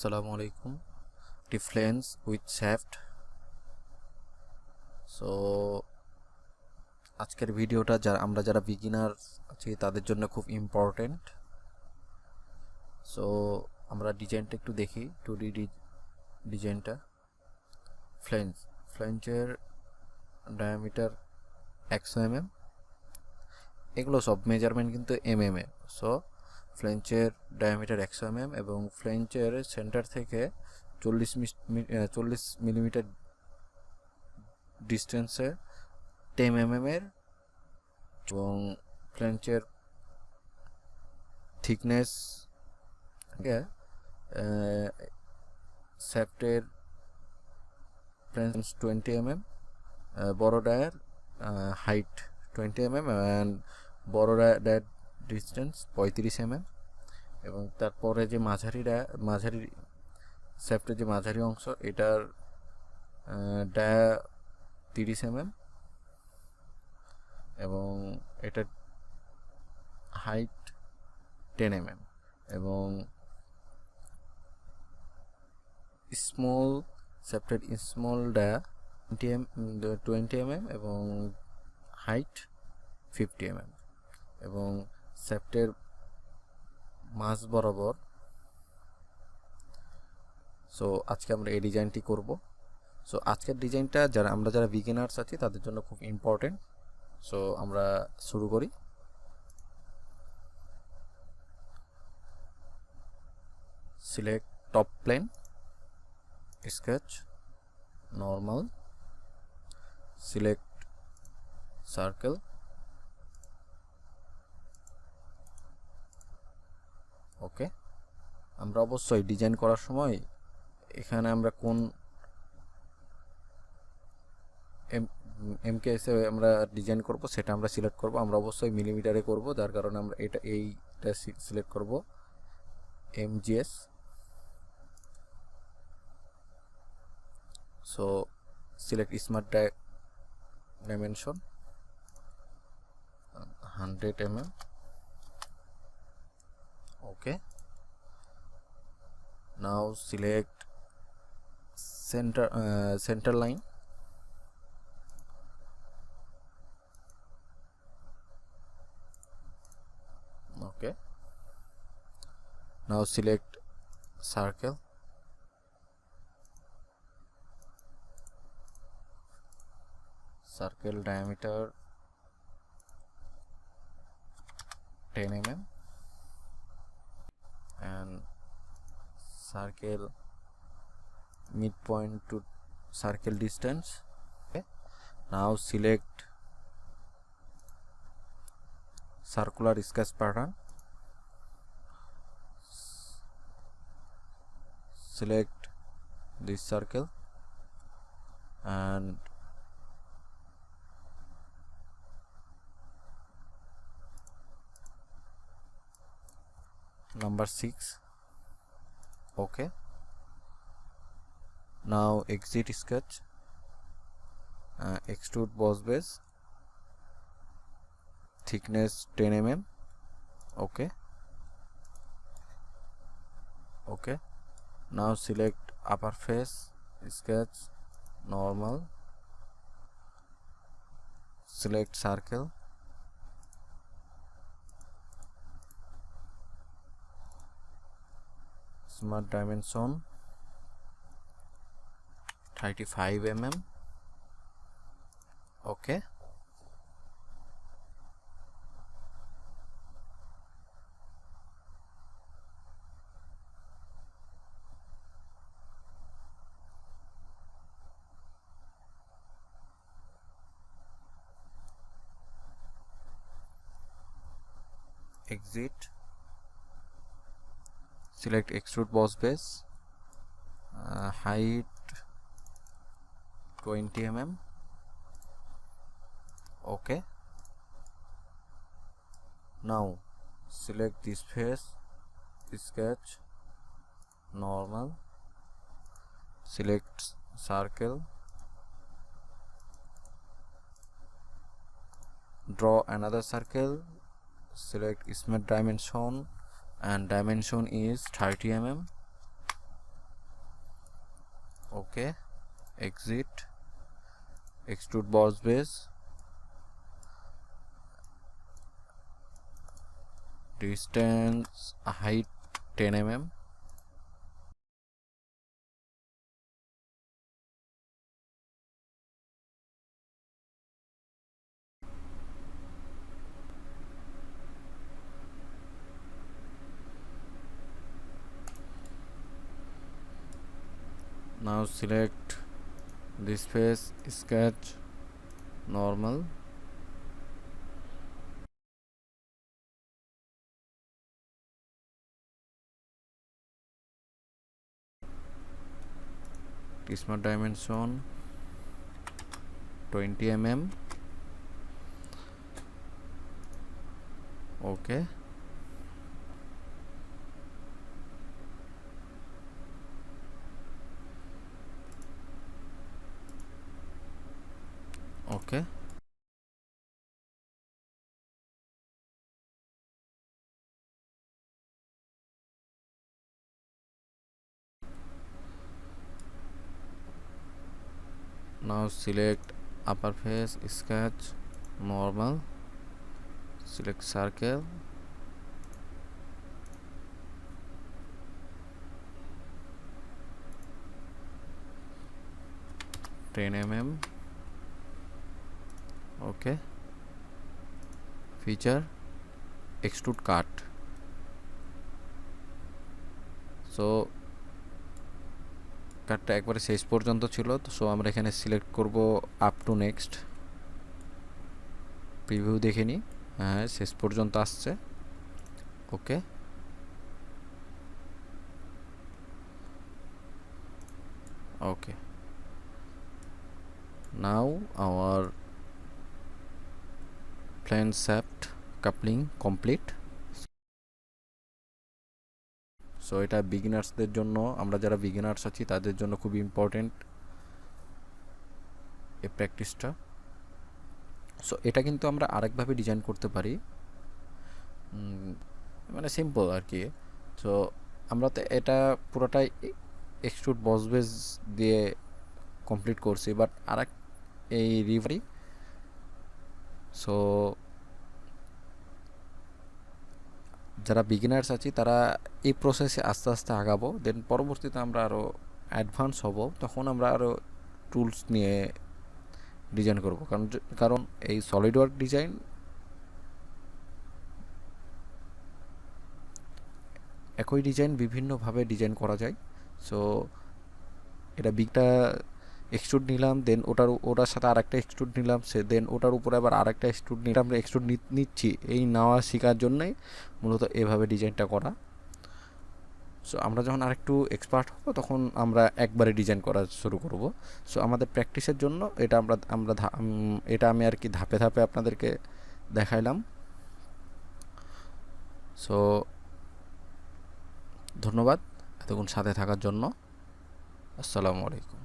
Assalamu alaikum. Deflanes with shaft. So আজকের ভিডিওটা আমরা যারা বিগিনার আছি তাদের জন্য খুব ইম্পর্টেন্ট। সো আমরা ডিজাইনটা একটু দেখি, 2D ডিজাইনটা। ফ্লেঞ্চের ডায়ামিটার 100 mm, এগুলো সব মেজারমেন্ট কিন্তু mm এ। সো ফ্লেঞ্চের ডায়ামিটার 100 mm এবং ফ্লেঞ্চের সেন্টার থেকে 40 মিলিমিটার ডিস্টেন্সে 10 mm এর, এবং ফ্লেঞ্চের থিকনেস শ্যাফটের ফ্লেঞ্চ 20 mm, বড় ডায়ার হাইট 20 mm অ্যান্ড বড় ডায়ার ডিস্টেন্স 35 mm, এবং তারপরে যে মাঝারি শ্যাফটের যে মাঝারি অংশ এটার ডায়া 30 mm এবং এটার হাইট 10 mm, এবং স্মল শ্যাফটের স্মল ডায়া 20 mm এবং হাইট 50 mm, এবং শ্যাফটের মাঝ বরাবর। সো আজকে আমরা এই ডিজাইনটি করব। সো আজকের ডিজাইনটা আমরা যারা বিগিনার্স আছি তাদের জন্য খুব ইম্পর্টেন্ট। সো আমরা শুরু করি। Select top plane, sketch, normal, select circle, okay. আমরা অবশ্যই ডিজাইন করার সময় এখানে আমরা কোন এমকেএসে আমরা ডিজাইন করব সেটা আমরা সিলেক্ট করব। আমরা অবশ্যই মিলিমিটারে করব, যার কারণে আমরা এইটা সিলেক্ট করব MGS. So select smart dimension 100 mm, okay. Now select center line, okay. Now select circle, diameter 10 mm and circle midpoint to circle distance, okay. Now select circular sketch pattern, select this circle and number 6, okay. Now exit sketch, extrude boss base, thickness 10 mm, okay. Now select upper face, sketch, normal, select circle, smart dimension 35 mm, okay. Exit, select extrude boss base, height 20 mm, okay. Now select this face, sketch, normal, select circle, draw another circle, select smart dimension and dimension is 30 mm, okay, exit, extrude boss base, distance height 10 mm, now select this face, sketch normal, smart dimension 20 mm, okay, okay, now select upper face, sketch normal, select circle, ten mm, okay, feature extrude cut, so কাটটা একবারে শেষ পর্যন্ত ছিল, তো so আমরা এখানে select করব up to next, preview দেখে নিই, হ্যাঁ শেষ পর্যন্ত আসছে, okay, okay, now our plane shaft coupling complete. So এটা বিগিনার্সদের জন্য, আমরা যারা বিগিনার্স আছি তাদের জন্য খুব ইম্পর্টেন্ট এই প্র্যাকটিসটা। সো এটা কিন্তু আমরা আরেকভাবে ডিজাইন করতে পারি, মানে সিম্পল আর কি। সো আমরা তো এটা পুরোটাই এক্সট্রুড বস বেস দিয়ে কমপ্লিট করছি, বাট আরেক এই রিভারি, সো যারা বিগিনার্স আছি তারা এই প্রসেসে আস্তে আস্তে আগাবো, দেন পরবর্তীতে আমরা আরও অ্যাডভান্স হব, তখন আমরা আরও টুলস নিয়ে ডিজাইন করব, কারণ এই সলিড ওয়ার্ক ডিজাইন একই ডিজাইন বিভিন্নভাবে ডিজাইন করা যায়। সো এটা বিগটা এক্সট্রুড নিলাম, দেন ওটার সাথে আরেকটা এক্সট্রুড নিলাম, দেন ওটার উপরে আবার আরেকটা এক্সট্রুড নিলাম, আমরা এক্সট্রুড নিচ্ছি এই নেওয়া শেখার জন্যই মূলত এভাবে ডিজাইনটা করা। সো আমরা যখন আরেকটু এক্সপার্ট হব তখন আমরা একবারে ডিজাইন করা শুরু করব। সো আমাদের প্র্যাকটিসের জন্য এটা এটা আমি আর কি ধাপে ধাপে আপনাদেরকে দেখাইলাম। সো ধন্যবাদ এতক্ষণ সাথে থাকার জন্য। আসসালামু আলাইকুম।